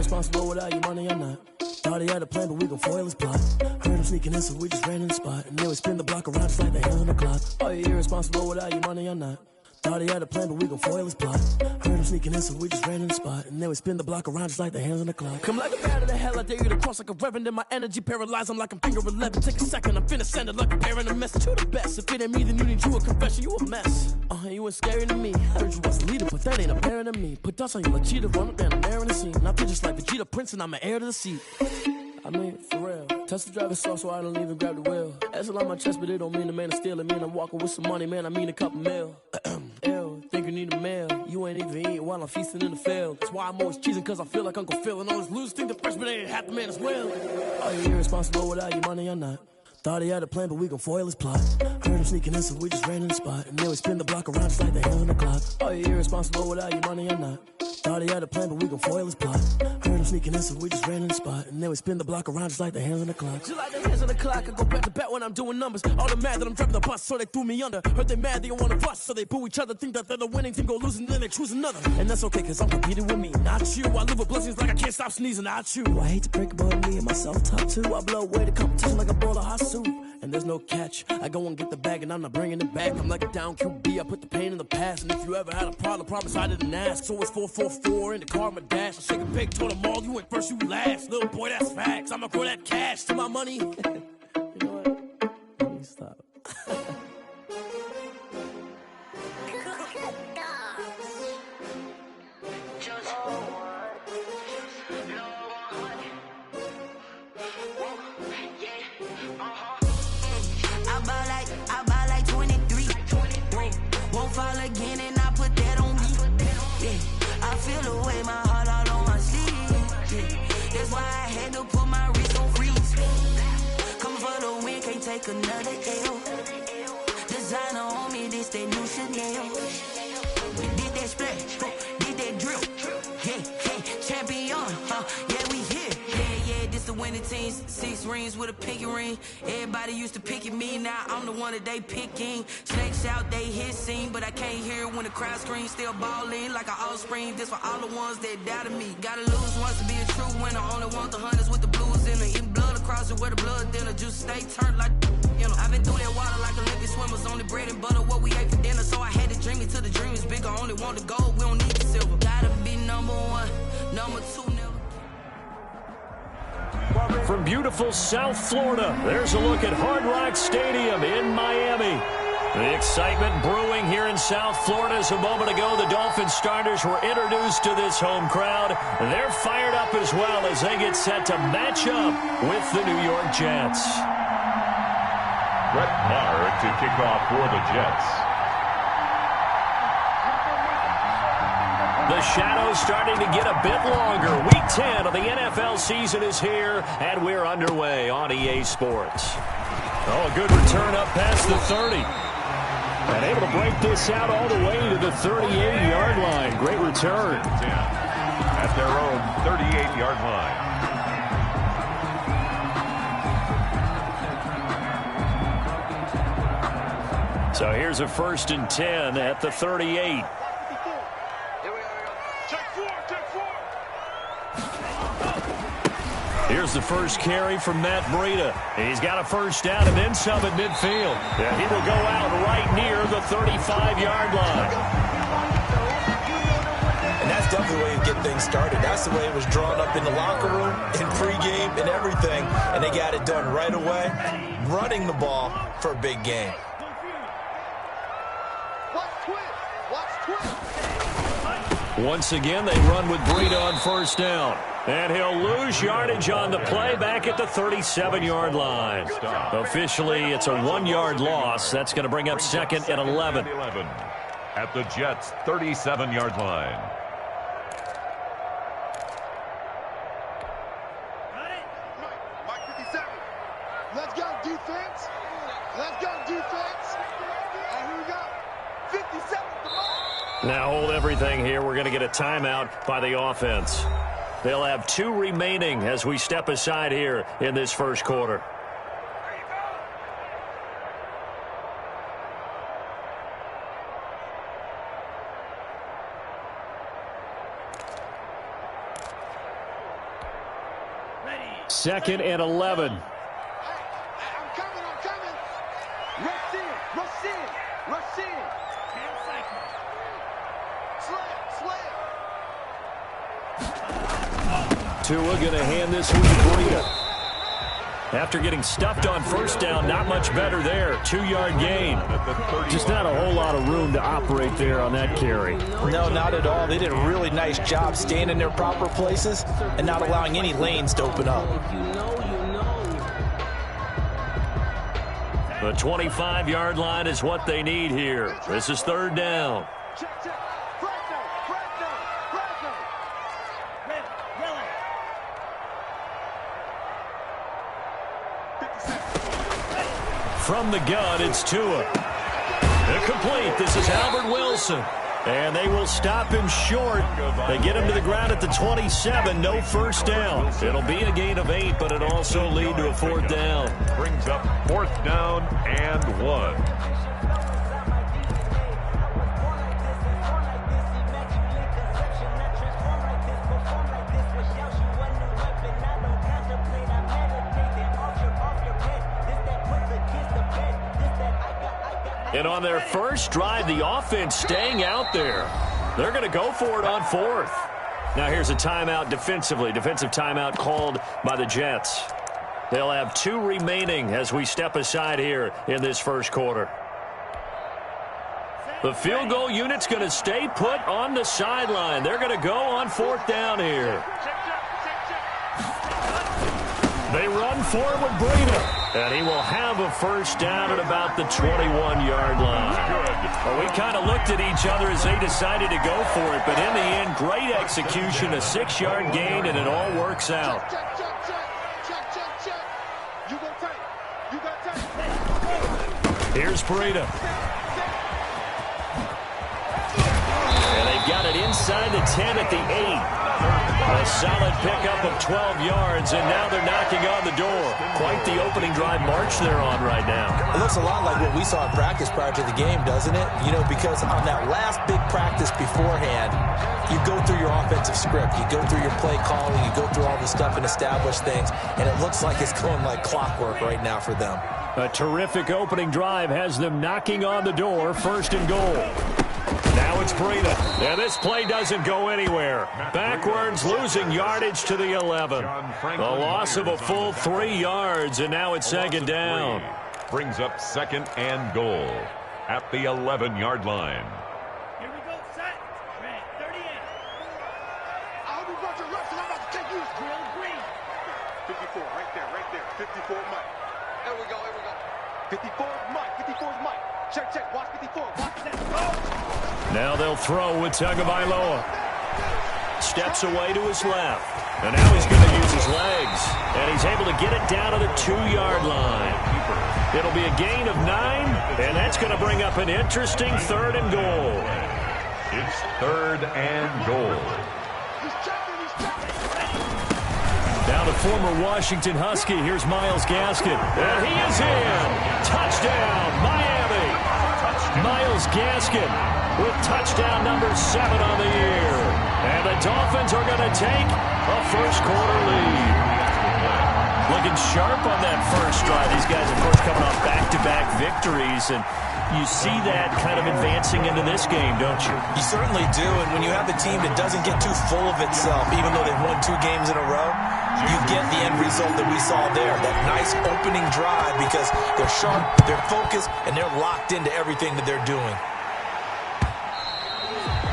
irresponsible without your money or not. Thought he had a plan, but we gon' foil his plot. Heard him sneaking in, so we just ran in the spot. And then we spin the block around just like the hands on the clock. Are you irresponsible without your money or not? Thought he had a plan, but we gon' foil his plot. Heard him sneaking in, so we just ran in the spot. And then we spin the block around just like the hands on the clock. Come like a bat of the hell, I dare you to cross like a reverend. And my energy paralyzed, I'm like I'm finger 11. Take a second, I'm finna send it like a bear in a message to the best. If it ain't me, then you need you a confession, you a mess. You ain't scary to me. Heard you was a leader, but that ain't apparent to me. Put dust on you like cheetah, run up down the air in the scene. Now I just like Vegeta Prince, and I'm an heir to the seat. I mean, for real. Touch the driver's sauce so I don't even grab the wheel. That's on my chest, but it don't mean the man is stealing. Mean I'm walking with some money, man, I mean a couple mil. Ew, think you need a meal. You ain't even eating while I'm feasting in the field. That's why I'm always cheesing, cause I feel like Uncle Phil. And all those losers think the freshman ain't half the man as well. Are you irresponsible without your money or not? Thought he had a plan, but we gon' foil his plot. Heard him sneaking in, so we just ran in the spot. And then we spin the block around just like the hands on the clock. Are you irresponsible without your money or not? Thought he had a plan, but we gon' foil his plot. Heard him sneaking in, so we just ran in the spot. And then we spin the block around just like the hands on the clock. Just like the hands on the clock, I go back to back when I'm doing numbers. All the mad that I'm driving the bus, so they threw me under. Heard they mad, they don't wanna bust, so they boo each other. Think that they're the winning team, go losing, then they choose another. And that's okay, cause I'm competing with me, not you. I live with blessings like I can't stop sneezing, not you. I hate to break about me and myself top two. I blow away the competition like a bowl of hot soup. And there's no catch. I go and get the bag and I'm not bringing it back. I'm like a down QB, I put the pain in the past. And if you ever had a problem, promise I didn't ask. So it's 444 in the car, my dash. I shake a big, told them all, you went first, you last. Little boy, that's facts. I'ma grow that cash to my money. You know what? Let me stop. I buy like 23. Won't fall again and I put that on me. Yeah, I feel the way my heart all on my sleeve. Yeah, that's why I had to put my wrist on freeze. Coming for the win, can't take another L. Designer on me, this that new Chanel. Did that splash, did that drill. Yeah, champion, yeah, we here. Yeah, this the winning team. 6 rings with a pinky ring. Everybody used to pick at me, now I'm the one that they picking. Snakes out, they hit scene, but I can't hear it when the crowd screams. Still ballin' like an offspring. This for all the ones that doubted me. Gotta lose once to be a true winner. Only want the hunters with the blues in it. Eating blood across it where the blood dinner. Juice stay turned like, you know. I've been through that water like Olympic swimmers. Only bread and butter, what we ate for dinner. So I had to dream it till the dream is bigger. Only want the gold, we don't need the silver. Gotta be number one, number two, never. From beautiful South Florida, there's a look at Hard Rock Stadium in Miami. The excitement brewing here in South Florida as a moment ago the Dolphins starters were introduced to this home crowd. They're fired up as well as they get set to match up with the New York Jets. Brett Maher to kick off for the Jets. The shadows starting to get a bit longer. Week 10 of the NFL season is here, and we're underway on EA Sports. Oh, a good return up past the 30. And able to break this out all the way to the 38-yard line. Great return. At their own 38-yard line. So here's a 1st and 10 at the 38. Here's the first carry from Matt Breida. He's got a first down and then some at midfield. Yeah, he will go out right near the 35-yard line. And that's definitely the way to get things started. That's the way it was drawn up in the locker room, in pregame, and everything. And they got it done right away, running the ball for a big game. Once again, they run with Breida on first down. And he'll lose yardage on the play back at the 37-yard line. Officially, it's a 1-yard loss. That's going to bring up 2nd and 11. At the Jets' 37-yard line. Mike 57. Let's go defense. Let's go defense. And here we go. 57. Now hold everything here. We're going to get a timeout by the offense. They'll have 2 remaining as we step aside here in this first quarter. 2nd and 11. I'm coming. Rush in. Slam. Tua going to hand this one to Breida. After getting stuffed on first down, not much better there. 2-yard gain. Just not a whole lot of room to operate there on that carry. No, not at all. They did a really nice job staying in their proper places and not allowing any lanes to open up. The 25-yard line is what they need here. This is 3rd down. Check. From the gun, it's Tua. Incomplete. This is Albert Wilson. And they will stop him short. They get him to the ground at the 27. No first down. It'll be a gain of 8, but it'll also lead to a 4th down. Brings up 4th down and 1. And on their first drive, the offense staying out there. They're going to go for it on 4th. Now here's a timeout defensively. Defensive timeout called by the Jets. They'll have 2 remaining as we step aside here in this first quarter. The field goal unit's going to stay put on the sideline. They're going to go on 4th down here. They run forward with Breida. And he will have a first down at about the 21-yard line. Well, we kind of looked at each other as they decided to go for it. But in the end, great execution, a 6-yard gain, and it all works out. Check. You go tight. Here's Breida. And they've got it inside the 10 at the 8. A solid pickup of 12 yards, and now they're knocking on the door. Quite the opening drive march they're on right now. It looks a lot like what we saw in practice prior to the game, doesn't it? You know, because on that last big practice beforehand, you go through your offensive script. You go through your play calling. You go through all the stuff and establish things, and it looks like it's going like clockwork right now for them. A terrific opening drive has them knocking on the door, 1st and goal. Now it's Breida. And this play doesn't go anywhere. Backwards, losing yardage to the 11. The loss of a full 3 yards, and now it's 2nd down. Brings up 2nd and goal at the 11-yard line. Here we go, set. Red, 38. I hope you brought your reps, and I'm about to take you. Green. 54, right there. 54 Mike. There we go. 54 Mike. 54's Mike. Check. Watch 54. Watch that. Now they'll throw with Tagovailoa. Steps away to his left. And now he's going to use his legs. And he's able to get it down to the 2-yard line. It'll be a gain of 9, and that's going to bring up an interesting 3rd and goal. It's 3rd and goal. Now to former Washington Husky. Here's Myles Gaskin. And he is in. Touchdown, Miami. Myles Gaskin with touchdown number 7 on the year. And the Dolphins are going to take a first quarter lead. Looking sharp on that first drive. These guys, of course, coming off back-to-back victories. And you see that kind of advancing into this game, don't you? You certainly do. And when you have a team that doesn't get too full of itself, even though they've won 2 games in a row, you get the end result that we saw there. That nice opening drive because they're sharp, they're focused, and they're locked into everything that they're doing.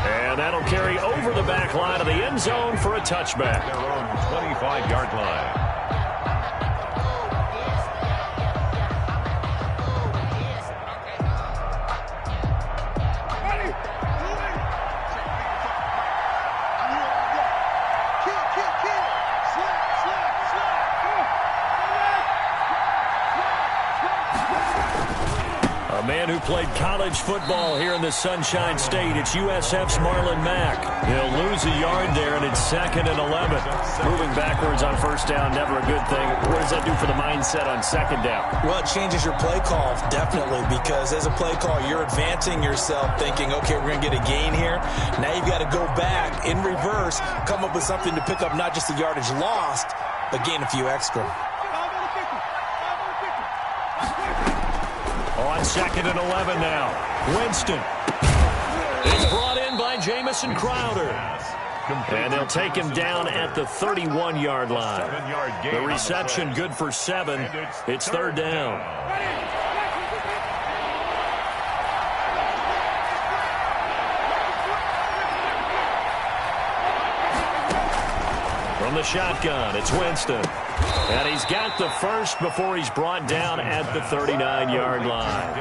And that'll carry over the back line of the end zone for a touchback. Their own 25-yard line. Who played college football here in the Sunshine State. It's USF's Marlon Mack. He'll lose a yard there, and it's 2nd and 11. Moving backwards on first down, never a good thing. What does that do for the mindset on 2nd down? Well, it changes your play call, definitely, because as a play call, you're advancing yourself thinking, okay, we're going to get a gain here. Now you've got to go back in reverse, come up with something to pick up not just the yardage lost, but gain a few extra. On 2nd and 11 now. Winston. It's brought in by Jamison Crowder. And they'll take him down at the 31-yard line. The reception good for 7. It's 3rd down. From the shotgun, it's Winston. And he's got the first before he's brought down at the 39-yard line.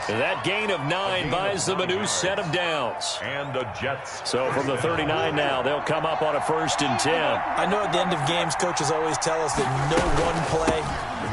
That gain of 9 buys them a new set of downs. And the Jets. So from the 39 now, they'll come up on a 1st and 10. I know at the end of games, coaches always tell us that no one play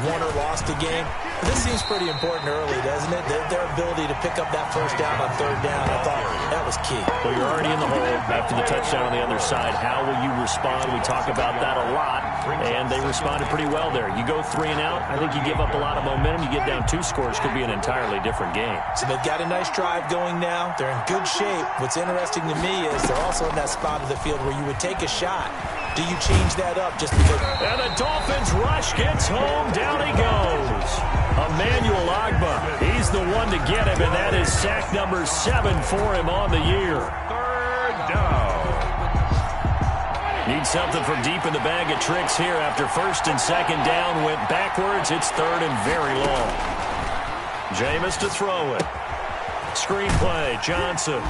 won or lost a game. But this seems pretty important early, doesn't it? Their ability to pick up that first down on 3rd down, I thought that was key. Well, you're already in the hole after the touchdown on the other side. How will you respond? We talk about that a lot, and they responded pretty well there. You go 3 and out, I think you give up a lot of momentum. You get down 2 scores, could be an entirely different game. So they've got a nice drive going now. They're in good shape. What's interesting to me is they're also in that spot of the field where you would take a shot. Do you change that up just because? And the Dolphins rush gets home. Down he goes. Emmanuel Agba. He's the one to get him, and that is sack number 7 for him on the year. 3rd down. Need something from deep in the bag of tricks here after 1st and 2nd down. Went backwards. It's 3rd and very long. Jameis to throw it. Screenplay, Johnson.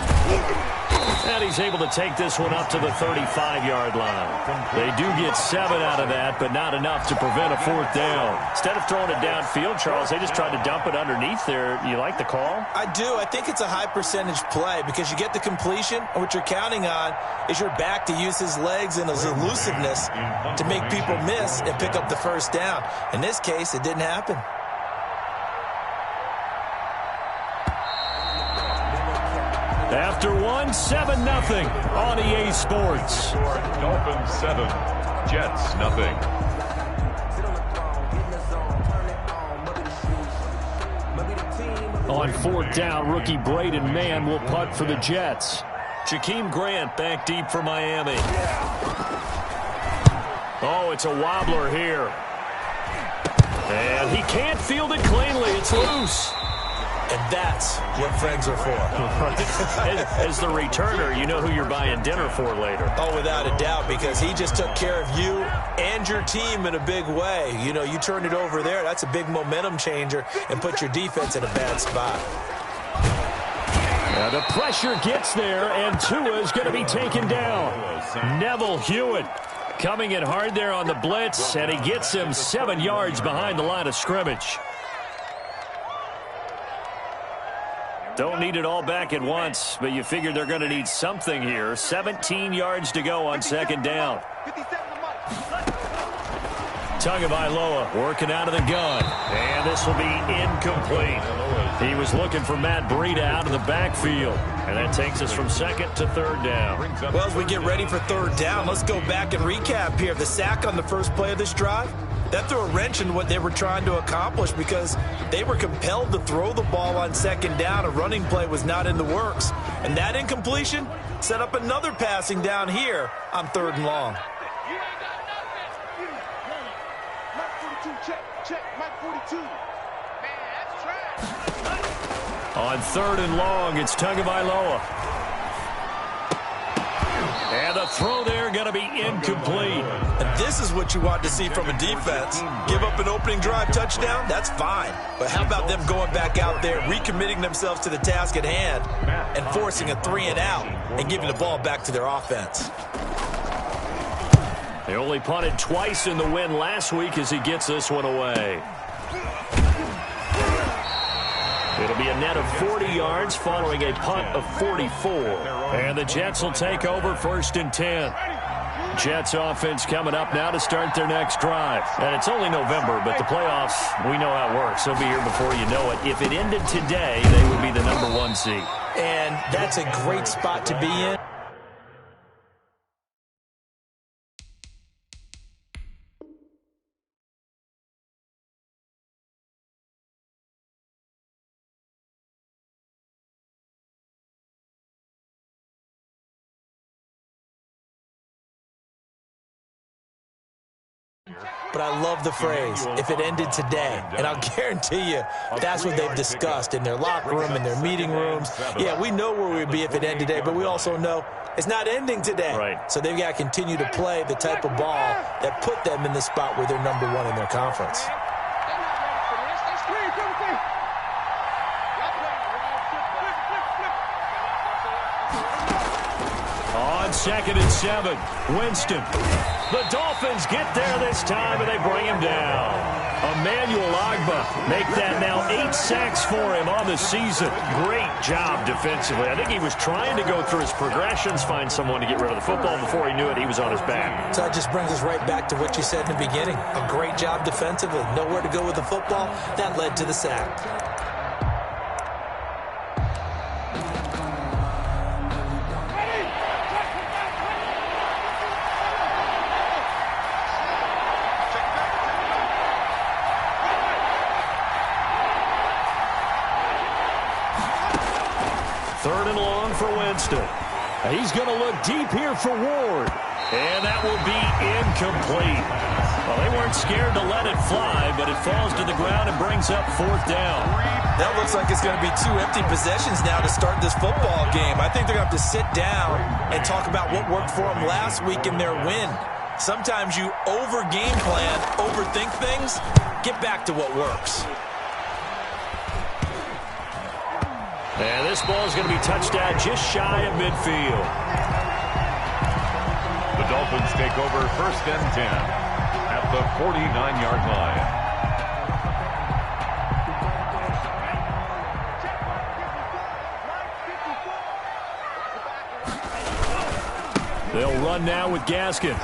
And he's able to take this one up to the 35-yard line. They do get 7 out of that, but not enough to prevent a 4th down. Instead of throwing it downfield, Charles, they just tried to dump it underneath there. You like the call? I do. I think it's a high-percentage play because you get the completion, and what you're counting on is your back to use his legs and his elusiveness to make people miss and pick up the 1st down. In this case, it didn't happen. After 1, 7-0 on EA Sports. Dolphins 7, Jets nothing. On 4th down, rookie Braden Mann will punt for the Jets. Jakeem Grant back deep for Miami. Oh, it's a wobbler here. And he can't field it cleanly. It's loose. And that's what friends are for. As the returner, you know who you're buying dinner for later. Oh, without a doubt, because he just took care of you and your team in a big way. You know, you turned it over there. That's a big momentum changer and put your defense in a bad spot. Now the pressure gets there, and Tua is going to be taken down. Neville Hewitt coming in hard there on the blitz, and he gets him 7 yards behind the line of scrimmage. Don't need it all back at once, but you figure they're going to need something here. 17 yards to go on 2nd down. Tagovailoa working out of the gun, and this will be incomplete. He was looking for Matt Breida out of the backfield, and that takes us from 2nd to 3rd down. Well, as we get ready for 3rd down, let's go back and recap here. The sack on the first play of this drive, that threw a wrench in what they were trying to accomplish because they were compelled to throw the ball on 2nd down. A running play was not in the works. And that incompletion set up another passing down here on 3rd and long. On 3rd and long, it's Tagovailoa. And the throw there going to be incomplete. And this is what you want to see from a defense. Give up an opening drive touchdown, that's fine. But how about them going back out there, recommitting themselves to the task at hand, and forcing a 3 and out and giving the ball back to their offense. They only punted twice in the win last week as he gets this one away. It'll be a net of 40 yards following a punt of 44. And the Jets will take over 1st and 10. Jets offense coming up now to start their next drive. And it's only November, but the playoffs, we know how it works. They'll be here before you know it. If it ended today, they would be the number 1 seed. And that's a great spot to be in. but I love the phrase, if it ended today. And I'll guarantee you that's what they've discussed in their locker room, in their meeting rooms. Yeah, we know where we'd be if it ended today, but we also know it's not ending today. Right. So they've got to continue to play the type of ball that put them in the spot where they're #1 in their conference. On 2nd and 7, Winston. The Dolphins get there this time, and they bring him down. Emmanuel Ogbah make that now 8 sacks for him on the season. Great job defensively. I think he was trying to go through his progressions, find someone to get rid of the football. Before he knew it, he was on his back. So that just brings us right back to what you said in the beginning. A great job defensively. Nowhere to go with the football. That led to the sack. Third and long for Winston. He's going to look deep here for Ward. And that will be incomplete. Well, they weren't scared to let it fly, but it falls to the ground and brings up 4th down. That looks like it's going to be 2 empty possessions now to start this football game. I think they're going to have to sit down and talk about what worked for them last week in their win. Sometimes you over-game plan, overthink things, get back to what works. And this ball is going to be touched down just shy of midfield. The Dolphins take over 1st and 10 at the 49-yard line. They'll run now with Gaskin.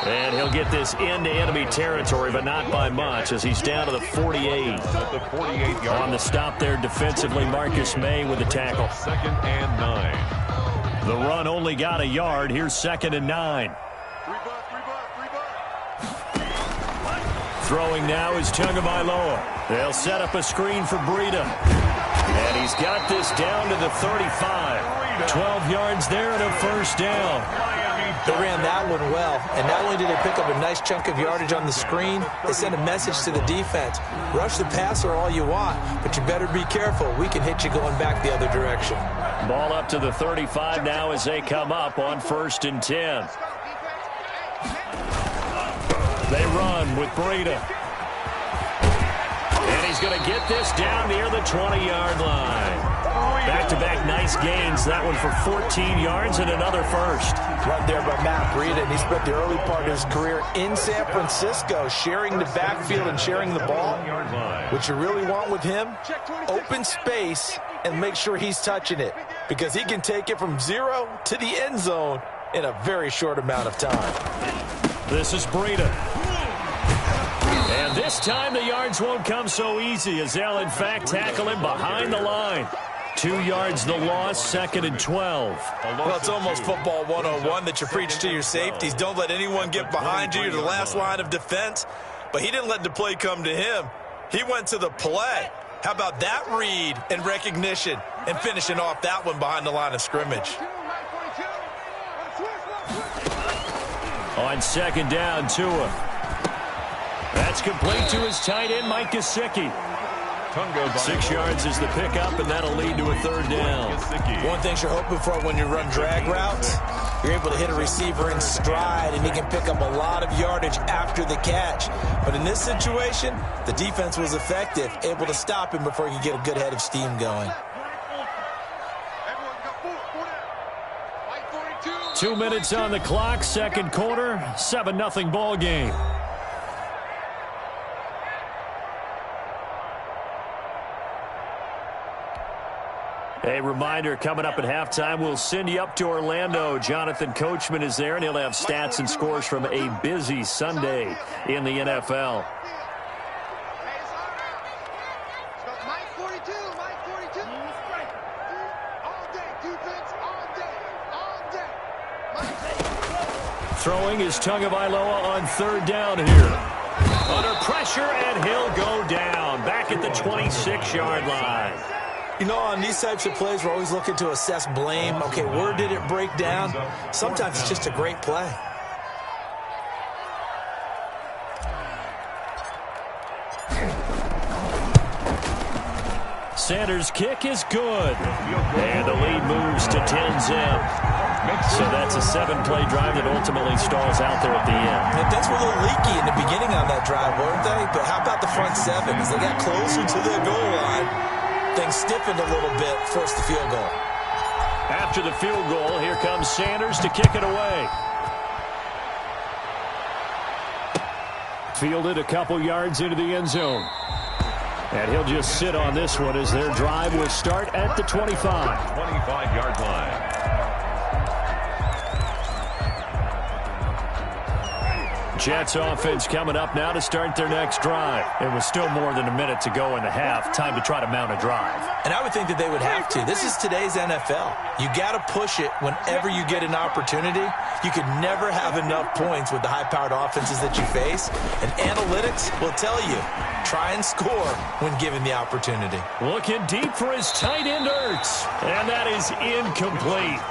And he'll get this into enemy territory, but not by much, as he's down to the 48. At the 48-yard on the stop there defensively, Marcus May with the tackle. 2nd and 9. The run only got a yard. Here's 2nd and 9. Throwing now is Tagovailoa. They'll set up a screen for Breida. And he's got this down to the 35. 12 yards there and a 1st down. They ran that one well, and not only did they pick up a nice chunk of yardage on the screen, they sent a message to the defense. Rush the passer all you want, but you better be careful. We can hit you going back the other direction. Ball up to the 35 now as they come up on 1st and 10. They run with Breida. And he's going to get this down near the 20-yard line. Back-to-back nice gains. That one for 14 yards and another 1st. Run there by Matt Breida, and he spent the early part of his career in San Francisco sharing the backfield and sharing the ball. What you really want with him, open space and make sure he's touching it, because he can take it from 0 to the end zone in a very short amount of time. This is Breida. And this time the yards won't come so easy, as they'll in fact tackle him behind the line. 2 yards the loss, 2nd and 12. Well, it's almost football 101 that you preach to your safeties. Don't let anyone get behind you. You're the last line of defense. But he didn't let the play come to him. He went to the play. How about that read and recognition and finishing off that one behind the line of scrimmage? On 2nd down, Tua. That's complete to his tight end, Mike Gesicki. 6 yards is the pickup, and that'll lead to a 3rd down. One thing you're hoping for when you run drag routes, you're able to hit a receiver in stride, and he can pick up a lot of yardage after the catch. But in this situation, the defense was effective, able to stop him before he could get a good head of steam going. 2 minutes on the clock, 2nd quarter, 7-0 ball game. A reminder, coming up at halftime, we'll send you up to Orlando. Jonathan Coachman is there, and he'll have stats and scores from a busy Sunday in the NFL. Throwing is Tagovailoa on 3rd down here. Under pressure, and he'll go down. Back at the 26-yard line. You know, on these types of plays, we're always looking to assess blame. Okay, where did it break down? Sometimes it's just a great play. Sanders' kick is good. And the lead moves to 10-zip. So that's a 7-play drive that ultimately stalls out there at the end. And things were a little leaky in the beginning on that drive, weren't they? But how about the front seven? As they got closer to the goal line, things stiffened a little bit, forced the field goal. After the field goal, here comes Sanders to kick it away. Fielded a couple yards into the end zone. And he'll just sit on this one as their drive will start at the 25. 25-yard line. Jets offense coming up now to start their next drive. It was still more than a minute to go in the half. Time to try to mount a drive. And I would think that they would have to. This is today's NFL. You got to push it whenever you get an opportunity. You could never have enough points with the high-powered offenses that you face. And analytics will tell you, try and score when given the opportunity. Looking deep for his tight end, Ertz. And that is incomplete.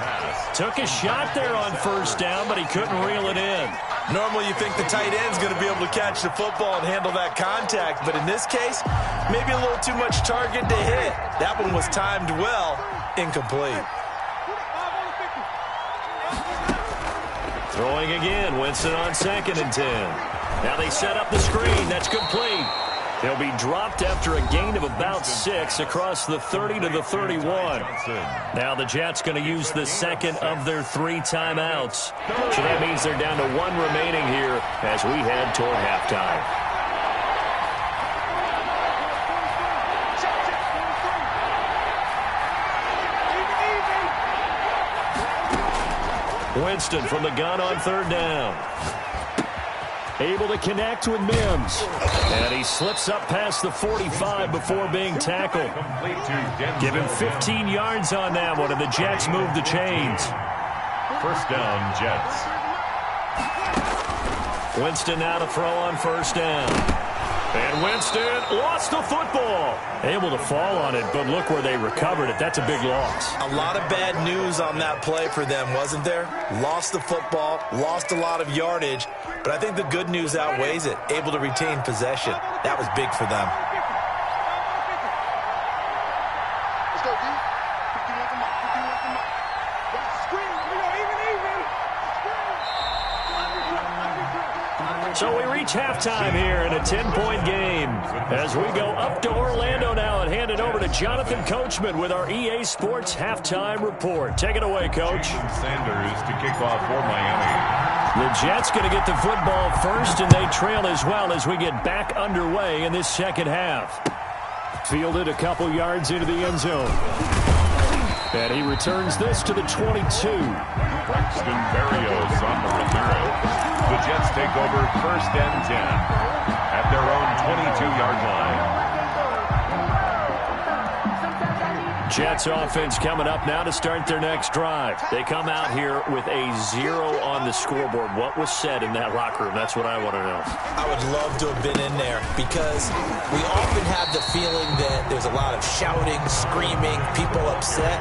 Took a shot there on first down, but he couldn't reel it in. Normally you think the tight end's going to be able to catch the football and handle that contact, but in this case, maybe a little too much target to hit. That one was timed well, incomplete. Throwing again, Winston on 2nd and 10. Now they set up the screen. That's complete. He'll be dropped after a gain of about 6 across the 30 to the 31. Now the Jets going to use the second of their 3 timeouts. So that means they're down to 1 remaining here as we head toward halftime. Winston from the gun on 3rd down. Able to connect with Mims. And he slips up past the 45 before being tackled. Give him 15 yards on that one, and the Jets move the chains. First down, Jets. Winston now to throw on 1st down. And Winston lost the football. Able to fall on it, but look where they recovered it. That's a big loss. A lot of bad news on that play for them, wasn't there? Lost the football, lost a lot of yardage, but I think the good news outweighs it. Able to retain possession. That was big for them. Let's go, D. 51 from up. 51 from up. That's screen. We go even. So we reach halftime here in a 10-point game as we go up to Orlando now and hand it over to Jonathan Coachman with our EA Sports Halftime Report. Take it away, Coach. Sanders to kick off for Miami. The Jets going to get the football first, and they trail as well as we get back underway in this second half. Fielded a couple yards into the end zone. And he returns this to the 22. Braxton Berrios on the return. The Jets take over 1st and 10 at their own 22-yard line. Jets offense coming up now to start their next drive. They come out here with a 0 on the scoreboard. What was said in that locker room? That's what I want to know. I would love to have been in there because we often have the feeling that there's a lot of shouting, screaming, people upset.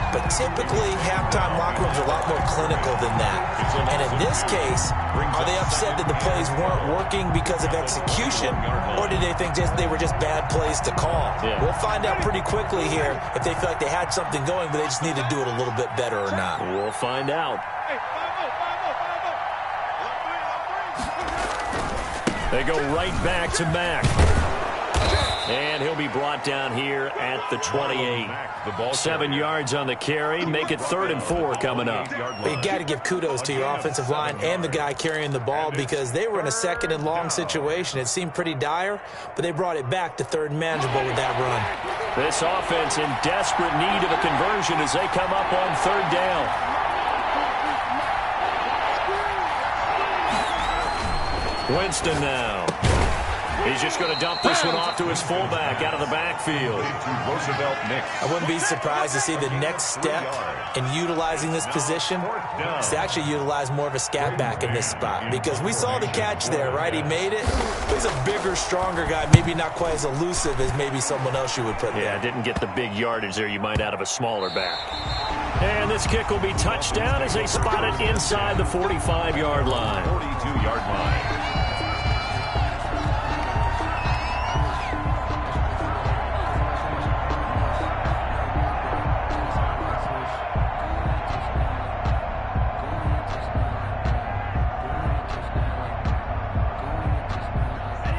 But typically, halftime locker rooms are a lot more clinical than that. And in this case, are they upset that the plays weren't working because of execution, or did they think they were just bad plays to call? Yeah. We'll find out pretty quickly here if they feel like they had something going, but they just need to do it a little bit better or not. We'll find out. They go right back to Mack. And he'll be brought down here at the 28. 7 yards on the carry. Make it 3rd and 4 coming up. But you got to give kudos to your offensive line and the guy carrying the ball because they were in a 2nd and long situation. It seemed pretty dire, but they brought it back to 3rd and manageable with that run. This offense in desperate need of a conversion as they come up on 3rd down. Winston now. He's just going to dump this one off to his fullback out of the backfield. I wouldn't be surprised to see the next step in utilizing this position is to actually utilize more of a scat back in this spot because we saw the catch there, right? He made it. He's a bigger, stronger guy, maybe not quite as elusive as maybe someone else you would put there. Yeah, didn't get the big yardage there you might out of a smaller back. And this kick will be touchdown as they spot it inside the 45-yard line. 42-yard line.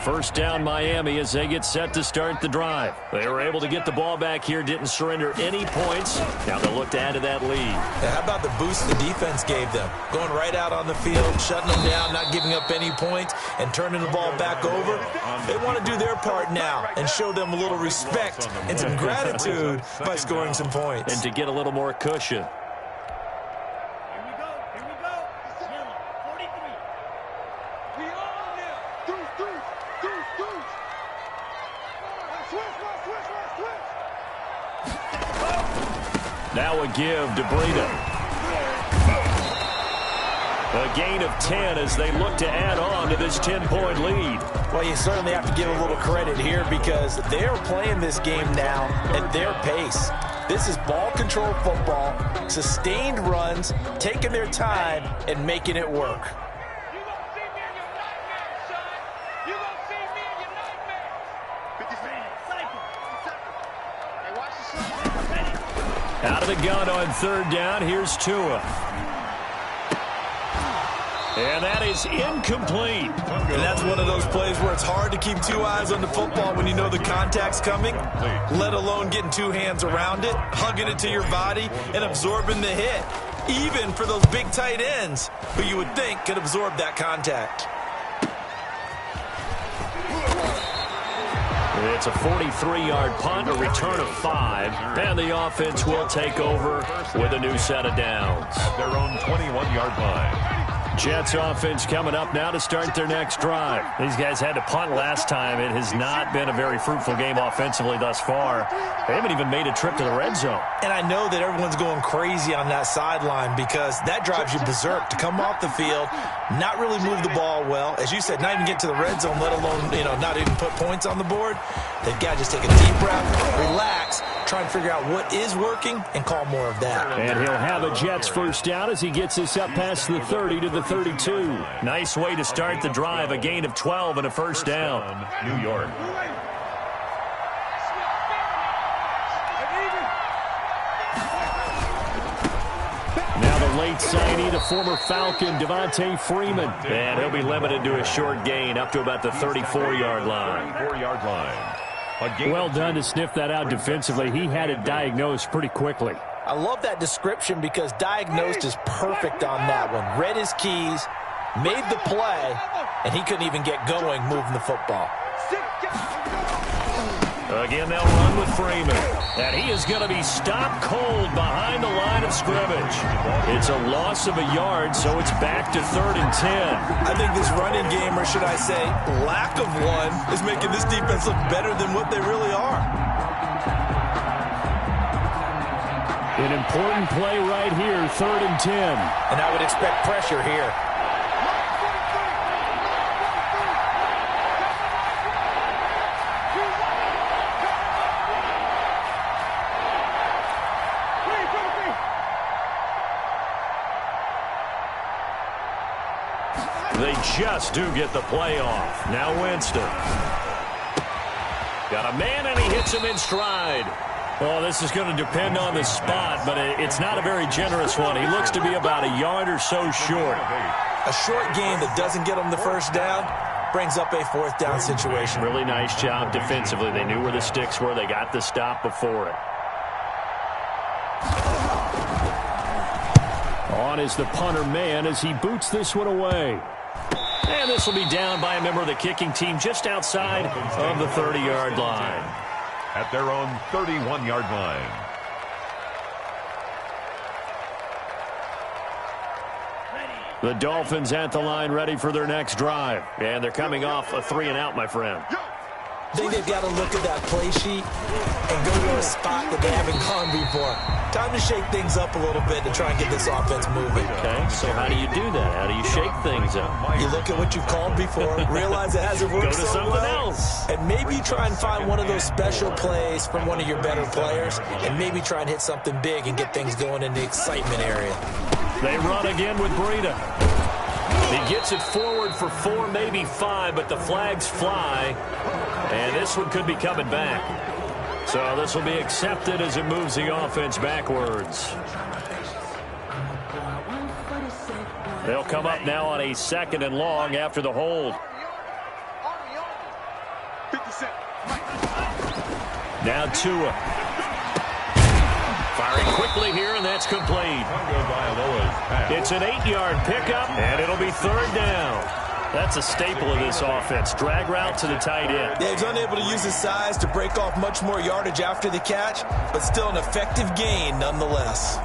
First down Miami as they get set to start the drive. They were able to get the ball back here, didn't surrender any points. Now they'll look to add to that lead. Yeah, how about the boost the defense gave them? Going right out on the field, shutting them down, not giving up any points, and turning the ball back over. They want to do their part now and show them a little respect and some gratitude by scoring some points. And to get a little more cushion. Now a give to Breida. A gain of 10 as they look to add on to this 10-point lead. Well, you certainly have to give a little credit here because they're playing this game now at their pace. This is ball control football, sustained runs, taking their time, and making it work. Out of the gun on third down, here's Tua. And that is incomplete. And that's one of those plays where it's hard to keep two eyes on the football when you know the contact's coming, let alone getting two hands around it, hugging it to your body, and absorbing the hit, even for those big tight ends who you would think could absorb that contact. It's a 43-yard punt, a return of 5, and the offense will take over with a new set of downs. At their own 21-yard line. Jets offense coming up now to start their next drive. These guys had to punt last time. It has not been a very fruitful game offensively thus far. They haven't even made a trip to the red zone. And I know that everyone's going crazy on that sideline because that drives you berserk to come off the field, not really move the ball well. As you said, not even get to the red zone, let alone, not even put points on the board. They've got to just take a deep breath, relax, try and figure out what is working and call more of that. And he'll have a Jets first down as he gets this up past the 30 to the 32. Nice way to start the drive, a gain of 12 and a first down. New York. Now the late signee, the former Falcon, Devontae Freeman. And he'll be limited to a short gain up to about the 34-yard line. 34-yard line. Well done to sniff that out defensively. He had it diagnosed pretty quickly. I love that description because diagnosed is perfect on that one. Read his keys, made the play, and he couldn't even get going moving the football. Again, they'll run with Freeman. And he is going to be stopped cold behind the line of scrimmage. It's a loss of a yard, so it's back to 3rd and 10. I think this running game, or should I say lack of one, is making this defense look better than what they really are. An important play right here, 3rd and 10. And I would expect pressure here. They just do get the play off. Now Winston. Got a man, and he hits him in stride. Well, this is going to depend on the spot, but it's not a very generous one. He looks to be about a yard or so short. A short game that doesn't get him the first down brings up a 4th down situation. Really nice job defensively. They knew where the sticks were. They got the stop before it. On is the punter man as he boots this one away. And this will be down by a member of the kicking team just outside of the 30-yard line. At their own 31-yard line. The Dolphins at the line ready for their next drive. And they're coming off a 3-and-out, my friend. I think they've got to look at that play sheet and go to a spot that they haven't gone before. Time to shake things up a little bit to try and get this offense moving. Okay, so how do you do that? How do you shake things up? You look at what you've called before, realize it hasn't worked Go to so something well, else. and maybe try and find one of those special plays from one of your better players, and maybe try and hit something big and get things going in the excitement area. They run again with Breida. He gets it forward for 4, maybe 5, but the flags fly. And this one could be coming back. So this will be accepted as it moves the offense backwards. They'll come up now on a 2nd and long after the hold. Now Tua. Firing quickly here, and that's complete. It's an 8-yard pickup, and it'll be third down. That's a staple of this offense. Drag route to the tight end. Yeah, he's unable to use his size to break off much more yardage after the catch, but still an effective gain nonetheless.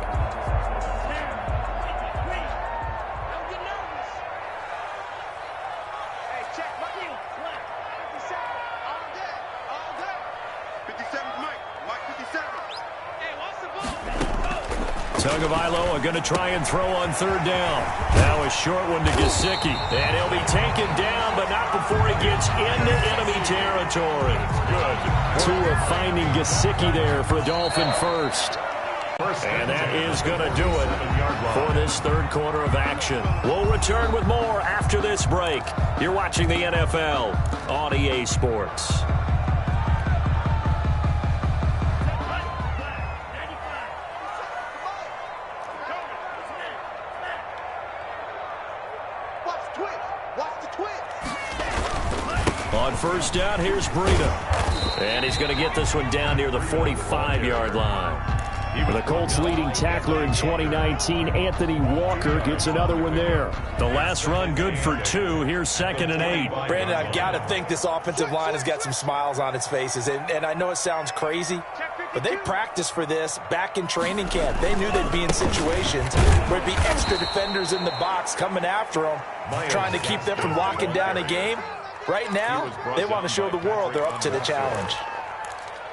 Tagovailoa going to try and throw on third down. Now a short one to Gesicki. And he'll be taken down, but not before he gets into enemy territory. Good. Tua finding Gesicki there for Dolphin first. And that is going to do it for this third quarter of action. We'll return with more after this break. You're watching the NFL on EA Sports. On first down, here's Breida. And he's going to get this one down near the 45-yard line. The Colts' leading tackler in 2019, Anthony Walker, gets another one there. The last run good for 2. Here's 2nd and 8. Brandon, I've got to think this offensive line has got some smiles on its faces. And I know it sounds crazy, but they practiced for this back in training camp. They knew they'd be in situations where there'd be extra defenders in the box coming after them, trying to keep them from locking down a game. Right now, they want to show the world they're up to the challenge.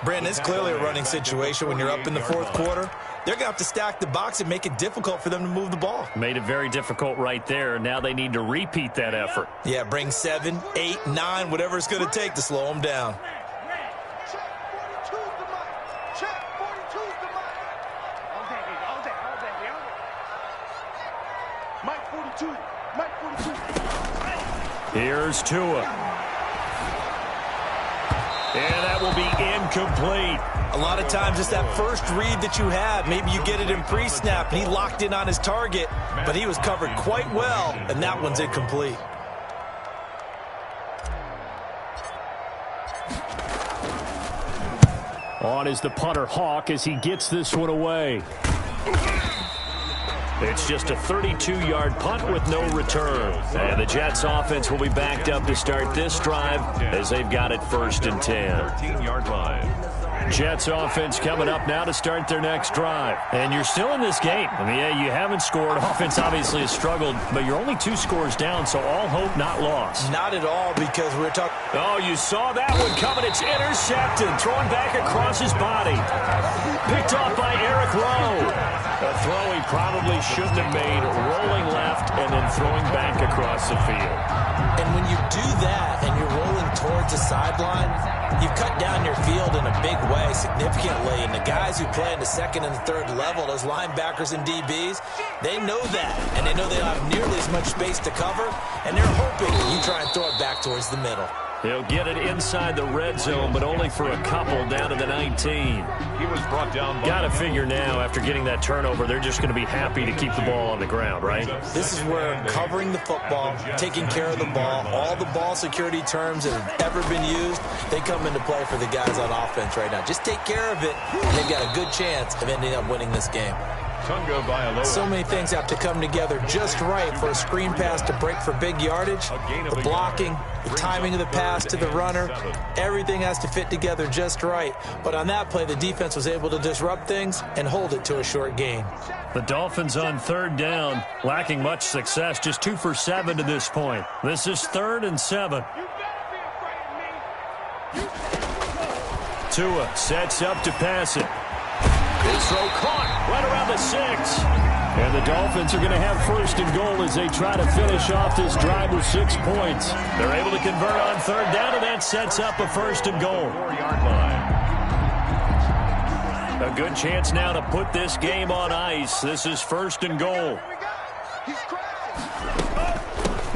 Brandon, it's clearly a running situation when you're up in the fourth quarter. They're going to have to stack the box and make it difficult for them to move the ball. Made it very difficult right there. Now they need to repeat that effort. Yeah, bring 7, 8, 9, whatever it's going to take to slow them down. Here's Tua. And that will be incomplete. A lot of times it's that first read that you have. Maybe you get it in pre-snap, and he locked in on his target, but he was covered quite well, and that one's incomplete. On is the punter Hawk as he gets this one away. It's just a 32-yard punt with no return. And the Jets offense will be backed up to start this drive as they've got it 1st and 10. 13-yard line. Jets offense coming up now to start their next drive. And you're still in this game. I mean, yeah, you haven't scored. Offense obviously has struggled, but you're only 2 scores down, so all hope not lost. Not at all, because we're talking... Oh, you saw that one coming. It's intercepted. Thrown back across his body. Picked off by Eric Rowe. A throw he probably shouldn't have made, rolling left and then throwing back across the field. And when you do that and you're rolling towards the sideline, you've cut down your field in a big way, significantly. And the guys who play in the 2nd and 3rd level, those linebackers and DBs, they know that. And they know they don't have nearly as much space to cover. And they're hoping you try and throw it back towards the middle. They'll get it inside the red zone, but only for a couple down to the 19. He was brought down. Got to figure now, after getting that turnover, they're just going to be happy to keep the ball on the ground, right? This is where covering the football, taking care of the ball, all the ball security terms that have ever been used, they come into play for the guys on offense right now. Just take care of it, and they've got a good chance of ending up winning this game. So many things have to come together just right for a screen pass to break for big yardage. The blocking, the timing of the pass to the runner, everything has to fit together just right. But on that play, the defense was able to disrupt things and hold it to a short gain. The Dolphins on 3rd down, lacking much success, just 2 for 7 to this point. This is 3rd and 7. Tua sets up to pass it. His throw caught right around the 6. And the Dolphins are going to have 1st and goal as they try to finish off this drive with 6 points. They're able to convert on 3rd down, and that sets up a 1st and goal. 4-yard line. A good chance now to put this game on ice. This is 1st and goal.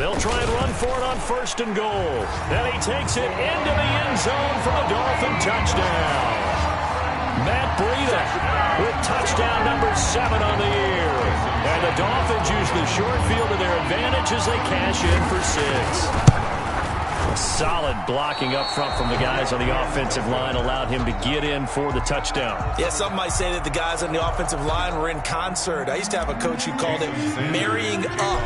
They'll try and run for it on 1st and goal. And he takes it into the end zone for a Dolphin touchdown. Matt Breida with touchdown number 7 on the year. And the Dolphins use the short field to their advantage as they cash in for 6. Solid blocking up front from the guys on the offensive line allowed him to get in for the touchdown. Yeah, some might say that the guys on the offensive line were in concert. I used to have a coach who called it marrying up,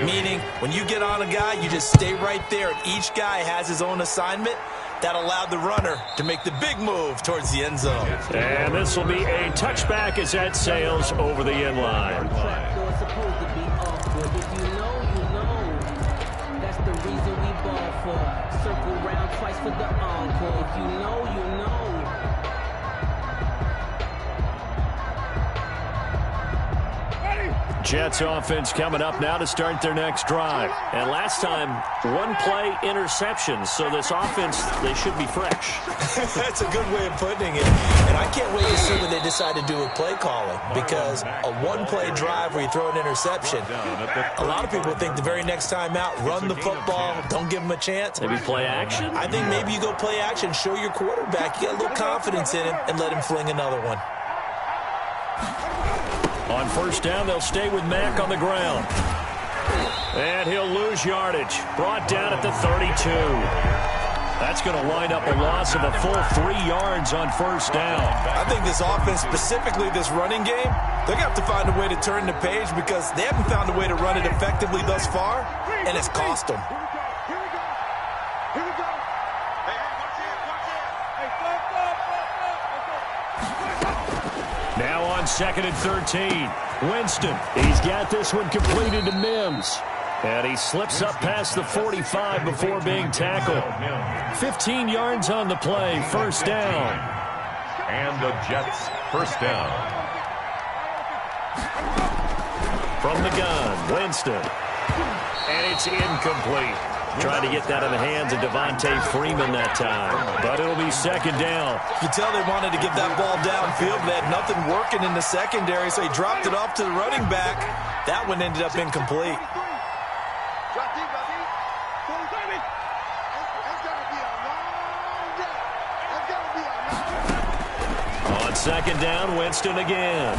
meaning when you get on a guy, you just stay right there, and each guy has his own assignment. That allowed the runner to make the big move towards the end zone. And this will be a touchback as that sails over the end line. That's the reason we ball for. Circle round twice for the encore. If you know, you know. Jets offense coming up now to start their next drive. And last time, one-play interception. So this offense, they should be fresh. That's a good way of putting it. And I can't wait to see what they decide to do with play calling. Because a one-play drive where you throw an interception, a lot of people think the very next time out, run the football, don't give them a chance. Maybe play action? I think maybe you go play action, show your quarterback, you get a little confidence in him, and let him fling another one. On first down, they'll stay with Mack on the ground. And he'll lose yardage. Brought down at the 32. That's going to wind up a loss of a full 3 yards on first down. I think this offense, specifically this running game, they're going to have to find a way to turn the page because they haven't found a way to run it effectively thus far, and it's cost them. Now on 2nd and 13. Winston. He's got this one completed to Mims. And he slips up past the 45 before being tackled. 15 yards on the play. First down. And the Jets first down. From the gun, Winston. And it's incomplete. Trying to get that in the hands of Devontae Freeman that time. But it'll be second down. You can tell they wanted to get that ball downfield. They had nothing working in the secondary, so he dropped it off to the running back. That one ended up incomplete. On second down, Winston again.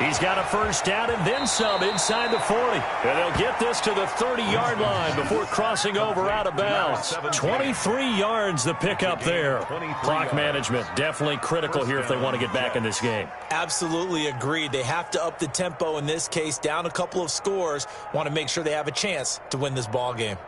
He's got a first down and then some inside the 40. And they'll get this to the 30-yard line before crossing over out of bounds. 23 yards the pickup there. Clock management definitely critical here if they want to get back in this game. Absolutely agreed. They have to up the tempo in this case, down a couple of scores. Want to make sure they have a chance to win this ball game.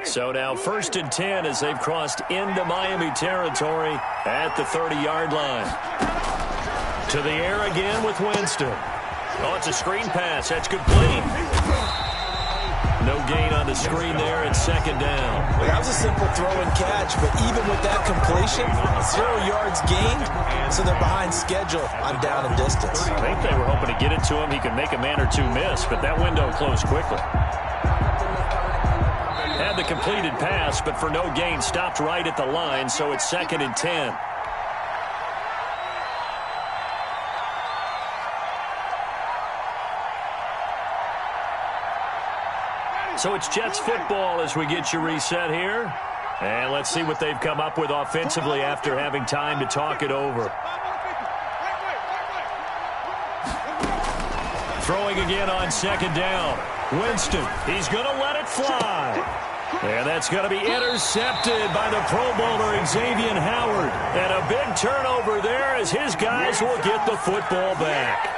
So now 1st and 10 as they've crossed into Miami territory at the 30-yard line. To the air again with Winston. Oh, it's a screen pass. That's complete. No gain on the screen there at second down. Well, that was a simple throw and catch, but even with that completion, 0 yards gained, so they're behind schedule on down and distance. I think they were hoping to get it to him. He could make a man or two miss, but that window closed quickly. Had the completed pass, but for no gain, stopped right at the line, so it's 2nd and 10. So it's Jets football as we get you reset here. And let's see what they've come up with offensively after having time to talk it over. Throwing again on second down. Winston, he's going to let it fly. And that's going to be intercepted by the Pro Bowler Xavier Howard. And a big turnover there as his guys will get the football back.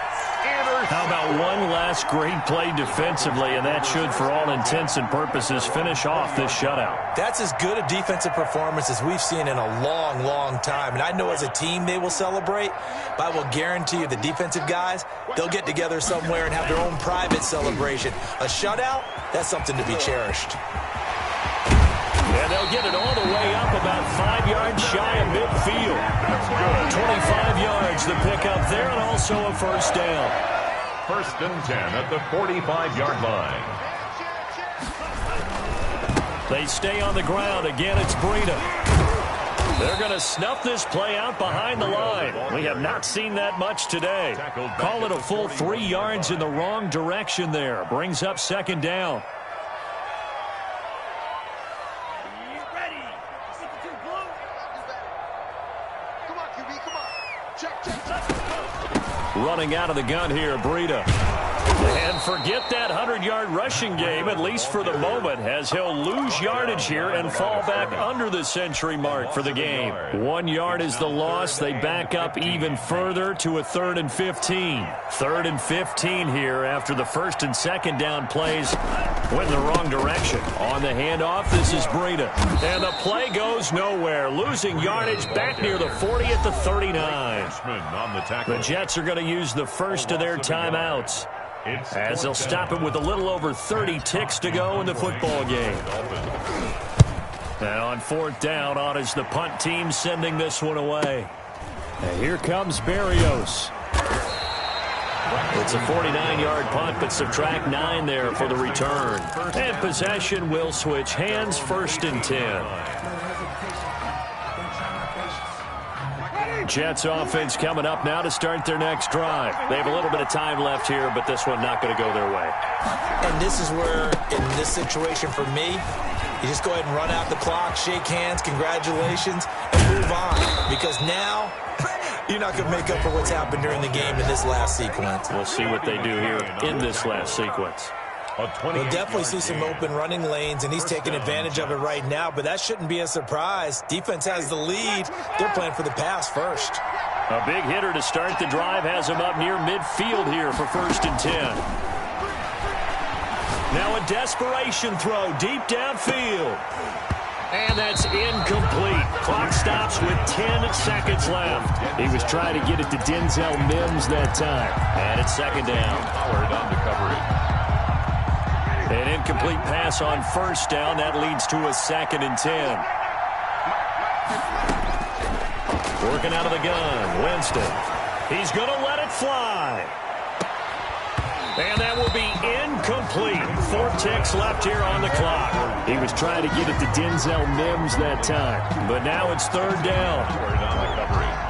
How about one last great play defensively, and that should, for all intents and purposes, finish off this shutout. That's as good a defensive performance as we've seen in a long, long time. And I know as a team they will celebrate, but I will guarantee you the defensive guys, they'll get together somewhere and have their own private celebration. A shutout, that's something to be cherished. And they'll get it all the way up about 5 yards shy of midfield. 25 yards the pickup there, and also a first down. 1st and 10 at the 45-yard line. They stay on the ground. Again, it's Breida. They're going to snuff this play out behind the line. We have not seen that much today. Call it a full 3 yards in the wrong direction there. Brings up second down. running out of the gun here, Breida. And forget that 100-yard rushing game, at least for the moment, as he'll lose yardage here and fall back under the century mark for the game. 1 yard is the loss. They back up even further to a 3rd and 15. 3rd and 15 here after the 1st and 2nd down plays went in the wrong direction. On the handoff, this is Breida. And the play goes nowhere. Losing yardage back near the 40 at the 39. The Jets are going to use the first of their timeouts, as they'll stop it with a little over 30 ticks to go in the football game. And on 4th down, on is the punt team sending this one away. And here comes Berrios. It's a 49-yard punt, but subtract 9 there for the return. And possession will switch hands, 1st and 10. Jets offense coming up now to start their next drive. They have a little bit of time left here, but this one not going to go their way. And this is where, in this situation for me, you just go ahead and run out the clock, shake hands, congratulations, and move on. Because now, you're not going to make up for what's happened during the game in this last sequence. We'll see what they do here in this last sequence. We'll definitely see some open running lanes, and he's taking advantage of it right now, but that shouldn't be a surprise. Defense has the lead. They're playing for the pass first. A big hitter to start the drive has him up near midfield here for 1st and 10. Now a desperation throw deep downfield. And that's incomplete. Clock stops with 10 seconds left. He was trying to get it to Denzel Mims that time. And it's 2nd down. Pollard on the coverage. An incomplete pass on 1st down. That leads to a 2nd and 10. Working out of the gun, Winston. He's going to let it fly. And that will be incomplete. 4 ticks left here on the clock. He was trying to get it to Denzel Mims that time. But now it's 3rd down. Pollard on the coverage.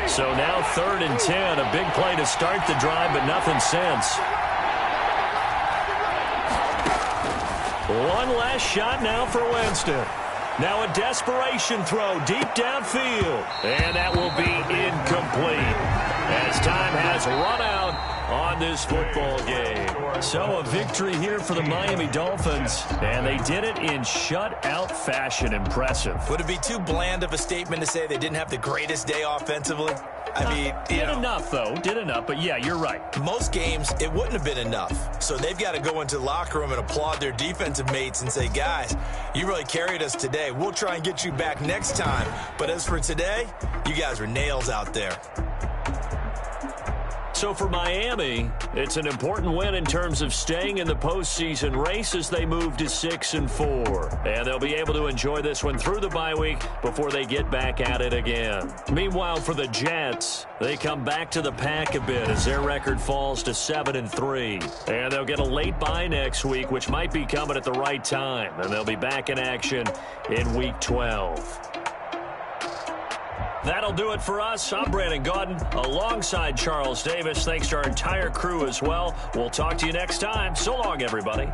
So now 3rd and 10, a big play to start the drive, but nothing since. One last shot now for Winston. Now a desperation throw deep downfield, and that will be incomplete as time has run out on this football game. So a victory here for the Miami Dolphins, and they did it in shutout fashion. Impressive. Would it be too bland of a statement to say they didn't have the greatest day offensively? I mean, did enough, though. Did enough, but yeah, you're right. Most games, it wouldn't have been enough. So they've got to go into the locker room and applaud their defensive mates and say, guys, you really carried us today. We'll try and get you back next time. But as for today, you guys were nails out there. So for Miami, it's an important win in terms of staying in the postseason race as they move to 6-4. And they'll be able to enjoy this one through the bye week before they get back at it again. Meanwhile, for the Jets, they come back to the pack a bit as their record falls to 7-3. And they'll get a late bye next week, which might be coming at the right time. And they'll be back in action in Week 12. That'll do it for us. I'm Brandon Gaudin alongside Charles Davis. Thanks to our entire crew as well. We'll talk to you next time. So long, everybody.